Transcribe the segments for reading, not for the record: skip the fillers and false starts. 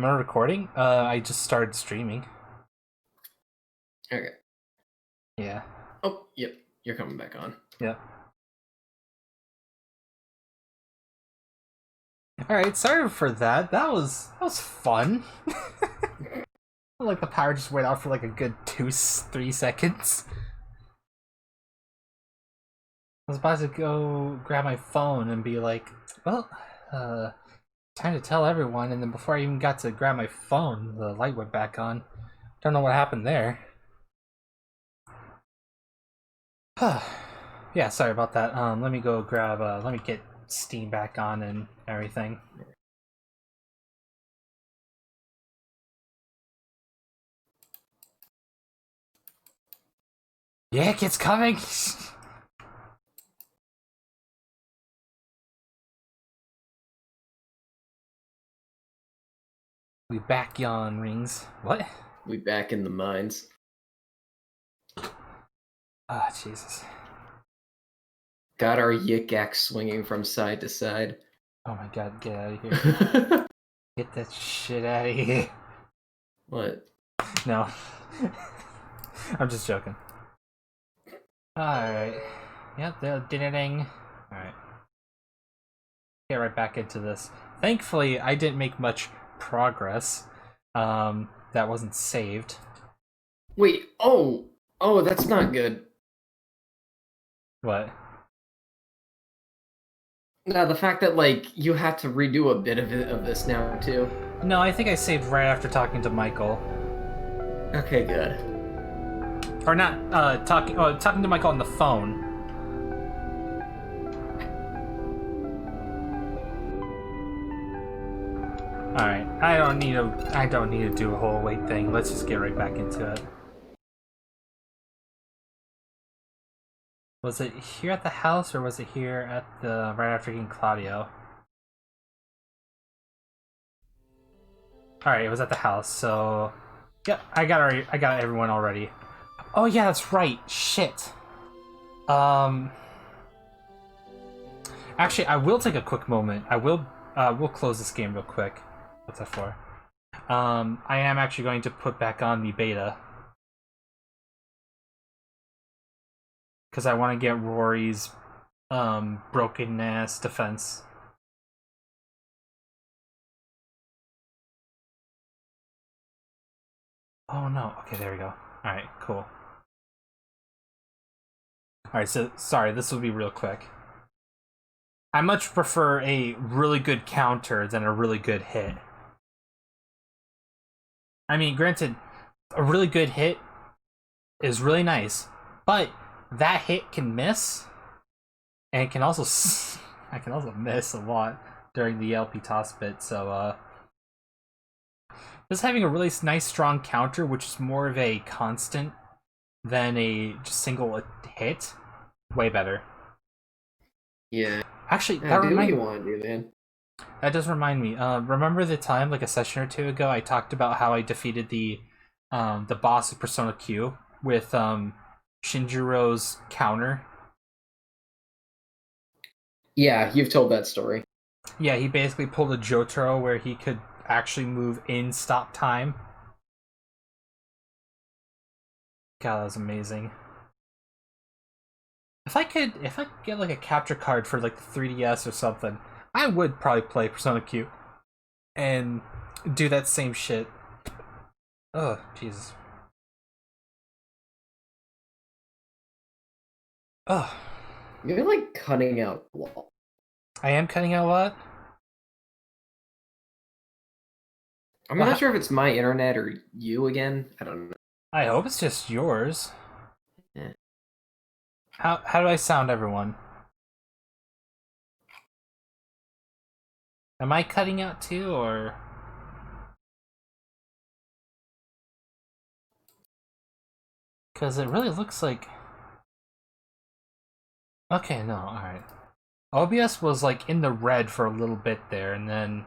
Am I recording? I just started streaming. Okay. Yeah. Oh, yep. You're coming back on. Yeah. Alright, sorry for that. That was fun. Like the power just went out for like a good 3 seconds. I was about to go grab my phone and be like, well, time to tell everyone, and then before I even got to grab my phone, the light went back on. Don't know what happened there. Yeah, sorry about that. Let me go grab, let me get Steam back on and everything. YIIK, it's coming! We back yawn rings. What? We back in the mines. Ah, Jesus. Got our YIIK swinging from side to side. Oh my god, get out of here. Get that shit out of here. What? No. I'm just joking. Alright. Yep, ding. Alright. Get right back into this. Thankfully, I didn't make much progress. That wasn't saved. Wait, oh, that's not good. What? No, the fact that, like, you have to redo a bit of this now, too. No, I think I saved right after talking to Michael. Okay, good. Or not, talking to Michael on the phone. Alright, I don't need to do a whole wait thing. Let's just get right back into it. Was it here at the house, or was it here at the right after getting Claudio? Alright, it was at the house, so yeah, I got everyone already. Oh yeah, that's right. Shit. Actually, I will take a quick moment. We'll close this game real quick. What's that for? I am actually going to put back on the beta. Because I want to get Rory's broken ass defense. Oh no. Okay, there we go. Alright, cool. Alright, so sorry, this will be real quick. I much prefer a really good counter than a really good hit. I mean, granted, a really good hit is really nice, but that hit can miss, and it can also I can also miss a lot during the LP toss bit. So just having a really nice strong counter, which is more of a constant than a just single hit, way better. Yeah. Actually, that do what you want to do, man. That does remind me. Remember the time, like a session or two ago, I talked about how I defeated the boss of Persona Q with Shinjiro's counter? Yeah, you've told that story. Yeah, he basically pulled a Jotaro where he could actually move in stop time. God, that was amazing. If I could get like a capture card for like the 3DS or something, I would probably play Persona Q and do that same shit. Oh, Jesus. Oh. You're like cutting out a lot. I am cutting out a lot? I'm not sure if it's my internet or you again. I don't know. I hope it's just yours. Yeah. How do I sound, everyone? Am I cutting out too, or? Because it really looks like... Okay, no, alright. OBS was like in the red for a little bit there, and then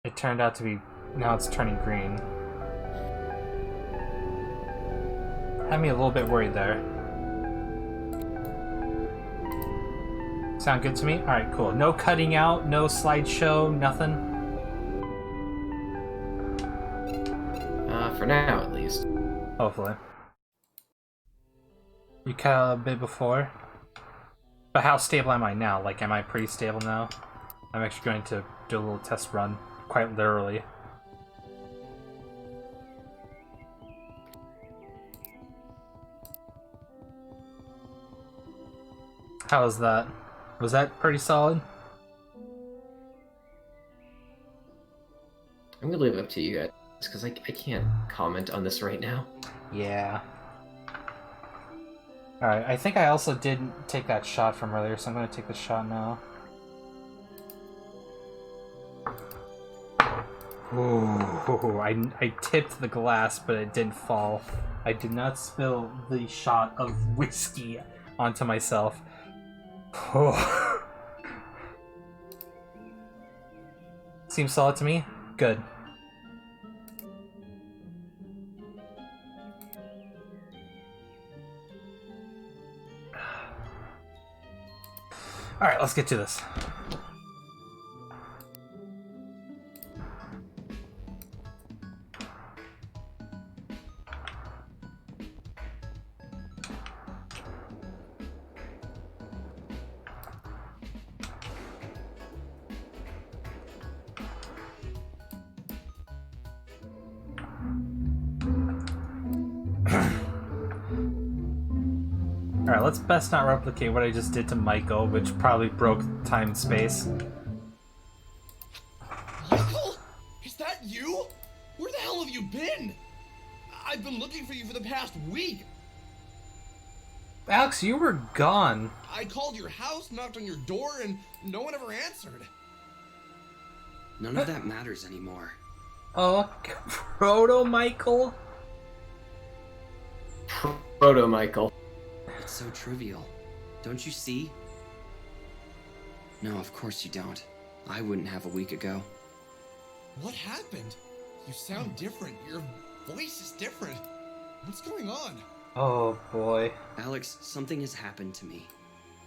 it turned out to be... Now it's turning green. Had me a little bit worried there. Sound good to me? Alright, cool. No cutting out, no slideshow, nothing? for now at least. Hopefully. You cut a bit before. But how stable am I now? Like, am I pretty stable now? I'm actually going to do a little test run, quite literally. How was that? Was that pretty solid? I'm gonna leave it up to you guys, because I can't comment on this right now. Yeah. Alright, I think I also didn't take that shot from earlier, so I'm gonna take the shot now. Ooh, I tipped the glass, but it didn't fall. I did not spill the shot of whiskey onto myself. Oh. Seems solid to me? Good. Alright, let's get to this. Alright, let's best not replicate what I just did to Michael, which probably broke time and space. Michael? Is that you? Where the hell have you been? I've been looking for you for the past week. Alex, you were gone. I called your house, knocked on your door, and no one ever answered. None of that matters anymore. Oh, Proto-Michael? Proto-Michael. It's so trivial. Don't you see? No, of course you don't. I wouldn't have a week ago. What happened? You sound different. Your voice is different. What's going on? Oh boy. Alex, something has happened to me.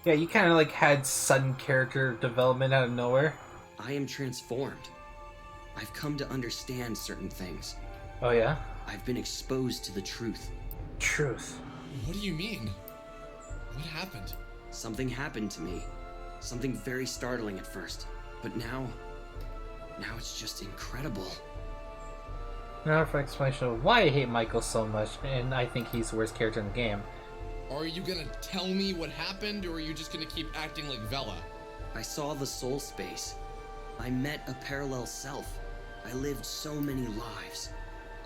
Yeah, you kind of like had sudden character development out of nowhere. I am transformed. I've come to understand certain things. Oh yeah? I've been exposed to the truth. Truth. What do you mean? What happened? Something happened to me. Something very startling at first. But now it's just incredible. Now for explanation of why I hate Michael so much, and I think he's the worst character in the game. Are you gonna tell me what happened, or are you just gonna keep acting like Vela? I saw the soul space. I met a parallel self. I lived so many lives.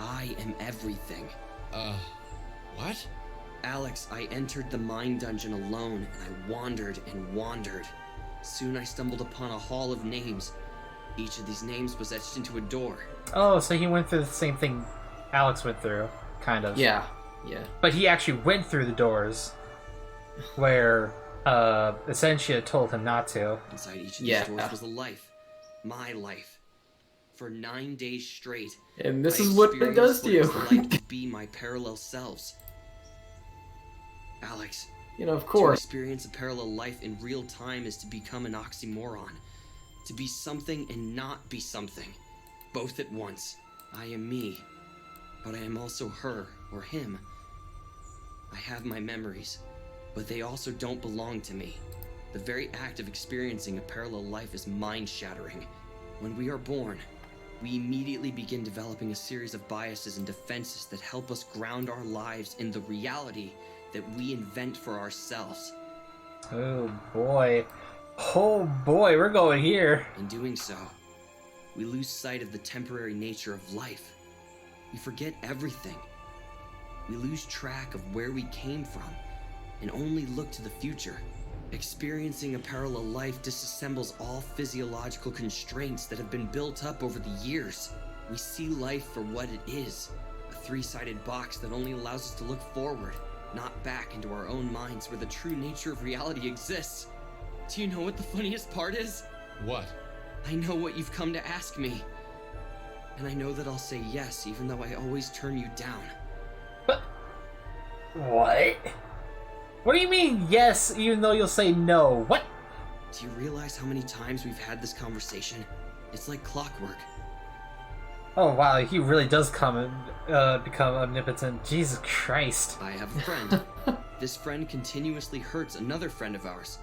I am everything. What? Alex, I entered the mind dungeon alone, and I wandered and wandered. Soon I stumbled upon a hall of names. Each of these names was etched into a door. Oh, so he went through the same thing Alex went through, kind of. Yeah. But he actually went through the doors where Essentia told him not to. Inside each of these doors was a life. My life. For 9 days straight. And this I is what it does to you. experienced what it was like to be my parallel selves. Alex, You know, of to course. experience a parallel life in real time is to become an oxymoron. To be something and not be something. Both at once. I am me, but I am also her or him. I have my memories, but they also don't belong to me. The very act of experiencing a parallel life is mind-shattering. When we are born, we immediately begin developing a series of biases and defenses that help us ground our lives in the reality that we invent for ourselves. Oh boy. Oh boy, we're going here. In doing so, we lose sight of the temporary nature of life. We forget everything. We lose track of where we came from and only look to the future. Experiencing a parallel life disassembles all physiological constraints that have been built up over the years. We see life for what it is, a three-sided box that only allows us to look forward, not back into our own minds where the true nature of reality exists. Do you know what the funniest part is? What? I know what you've come to ask me. And I know that I'll say yes, even though I always turn you down. But what? What do you mean yes, even though you'll say no? What? Do you realize how many times we've had this conversation? It's like clockwork. Oh wow, he really does become omnipotent. Jesus Christ. I have a friend. This friend continuously hurts another friend of ours,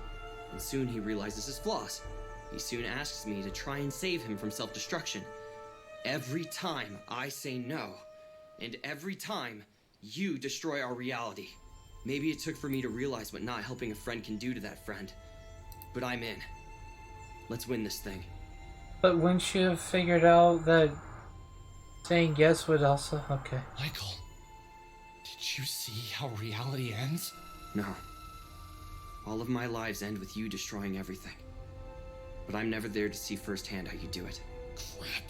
and soon he realizes his flaws. He soon asks me to try and save him from self-destruction. Every time I say no, and every time you destroy our reality. Maybe it took for me to realize what not helping a friend can do to that friend, but I'm in. Let's win this thing. But wouldn't you have figured out that saying yes would also... Okay. Michael, did you see how reality ends? No. All of my lives end with you destroying everything. But I'm never there to see firsthand how you do it. Crap.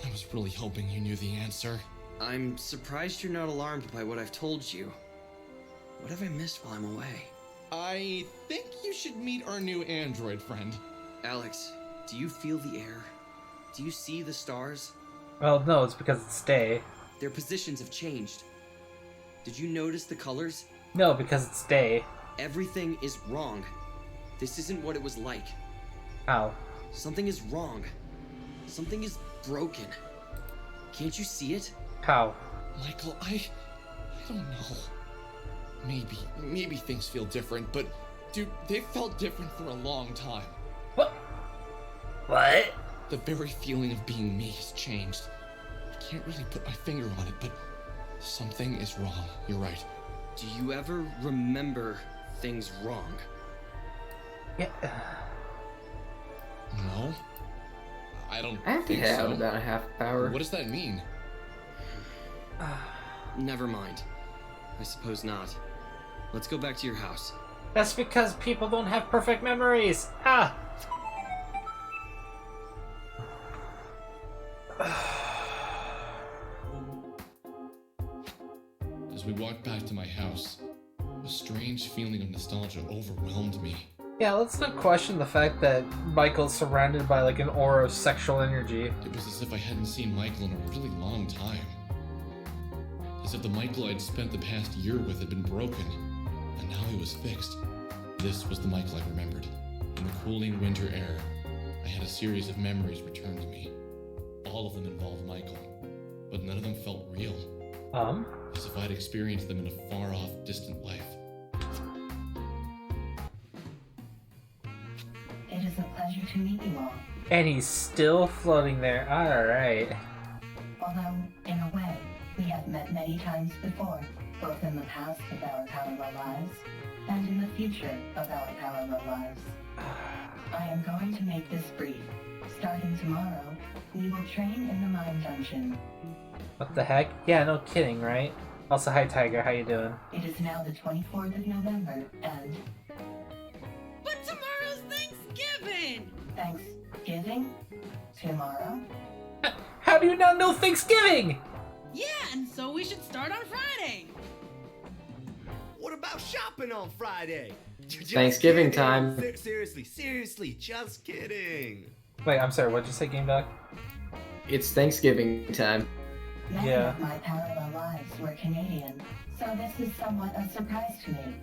I was really hoping you knew the answer. I'm surprised you're not alarmed by what I've told you. What have I missed while I'm away? I think you should meet our new android friend. Alex, do you feel the air? Do you see the stars? Well, no, it's because it's day. Their positions have changed. Did you notice the colors? No, because it's day. Everything is wrong. This isn't what it was like. How? Something is wrong. Something is broken. Can't you see it? How? Michael, I don't know. Maybe things feel different, but dude, they've felt different for a long time. What? What? The very feeling of being me has changed. I can't really put my finger on it, but something is wrong. You're right. Do you ever remember things wrong? Yeah. No? I don't I have to think head out so. about a half hour. What does that mean? Never mind. I suppose not. Let's go back to your house. That's because people don't have perfect memories. Ah! As we walked back to my house, a strange feeling of nostalgia overwhelmed me. Yeah, let's not question the fact that Michael's surrounded by like an aura of sexual energy. It was as if I hadn't seen Michael in a really long time. As if the Michael I'd spent the past year with had been broken, and now he was fixed. This was the Michael I remembered. In the cooling winter air, I had a series of memories return to me. All of them involved Michael, but none of them felt real. As if I'd experienced them in a far-off, distant life. It is a pleasure to meet you all. And he's still floating there. Alright. Although, in a way, we have met many times before, both in the past of our parallel lives, and in the future of our parallel lives. I am going to make this brief. Starting tomorrow, we will train in the Mind Dungeon. What the heck? Yeah, no kidding, right? Also, hi Tiger, how you doing? It is now the 24th of November, and... But tomorrow's Thanksgiving! Thanksgiving? Tomorrow? How do you not know Thanksgiving? Yeah, and so we should start on Friday. What about shopping on Friday? Just Thanksgiving kidding. time. Seriously, just kidding. Wait, I'm sorry, what'd you say, Gamedawg? It's Thanksgiving time. Many Yeah. of my parallel lives were Canadian, so this is somewhat a surprise to me.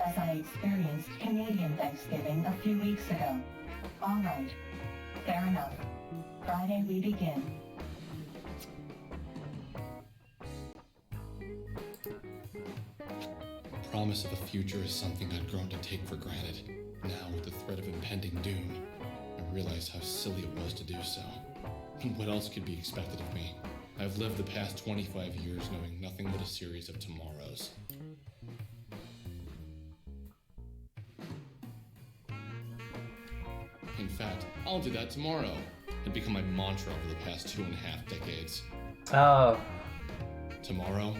As I experienced Canadian Thanksgiving a few weeks ago. Alright, fair enough. Friday we begin. Promise of a future is something I'd grown to take for granted. Now, with the threat of impending doom, I realize how silly it was to do so. And what else could be expected of me? I've lived the past 25 years knowing nothing but a series of tomorrows. In fact, I'll do that tomorrow. It become my mantra over the past 2.5 decades. Oh. Tomorrow,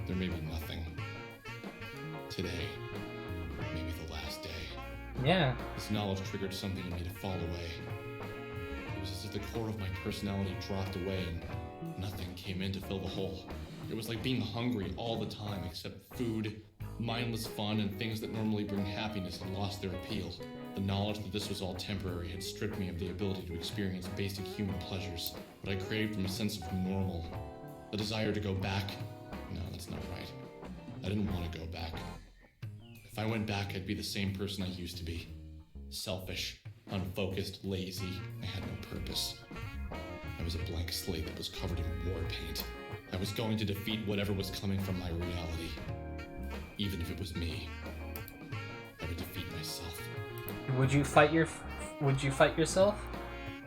there may be nothing. Today, maybe the last day. Yeah. This knowledge triggered something in me to fall away. It was as if the core of my personality dropped away and nothing came in to fill the hole. It was like being hungry all the time except food, mindless fun, and things that normally bring happiness had lost their appeal. The knowledge that this was all temporary had stripped me of the ability to experience basic human pleasures. What I craved from a sense of normal. The desire to go back. No, that's not right. I didn't want to go back. If I went back, I'd be the same person I used to be. selfish, unfocused, lazy. I had no purpose. I was a blank slate that was covered in war paint. I was going to defeat whatever was coming from my reality. Even if it was me, I would defeat myself. Would you fight yourself?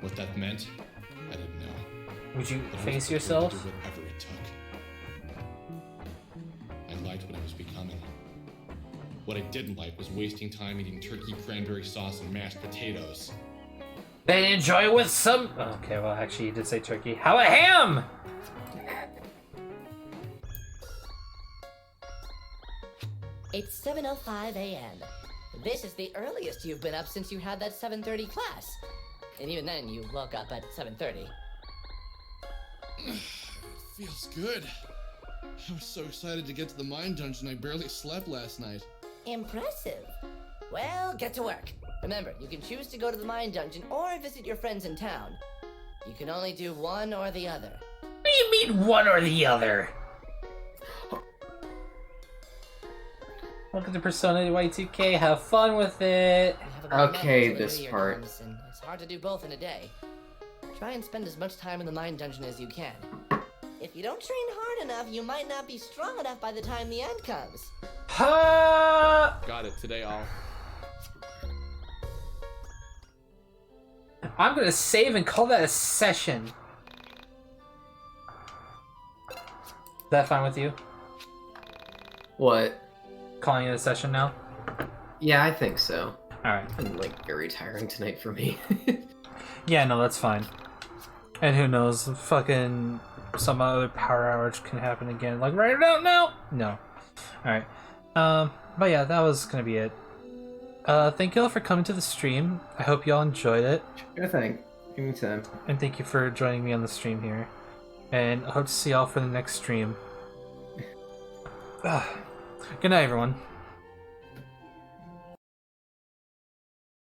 What that meant, I didn't know. Would you But I was face prepared yourself? to do whatever it took. I liked what I was becoming. What I didn't like was wasting time eating turkey, cranberry sauce, and mashed potatoes. Then enjoy it with some. Okay, well, actually, you did say turkey. How a ham? It's 7:05 a.m. This is the earliest you've been up since you had that 7:30 class. And even then, you woke up at 7:30. Feels good. I was so excited to get to the mine dungeon I barely slept last night. Impressive. Well, get to work. Remember, you can choose to go to the mine dungeon or visit your friends in town. You can only do one or the other. What do you mean one or the other? Welcome to Persona Y2K. Have fun with it. You have about a month Okay, till the this new year part. comes, and it's hard to do both in a day. Try and spend as much time in the mine dungeon as you can. If you don't train hard enough, you might not be strong enough by the time the end comes. Ha! Got it. Today I'll... I'm gonna save and call that a session. Is that fine with you? What? Calling it a session now? Yeah, I think so. Alright. It's been like very tiring tonight for me. Yeah, no, that's fine. And who knows, fucking some other power outage can happen again. Like right about now? No. Alright. But yeah, that was gonna be it. Thank you all for coming to the stream. I hope you all enjoyed it. Sure thing. Anytime. And thank you for joining me on the stream here. And I hope to see y'all for the next stream. Good night, everyone.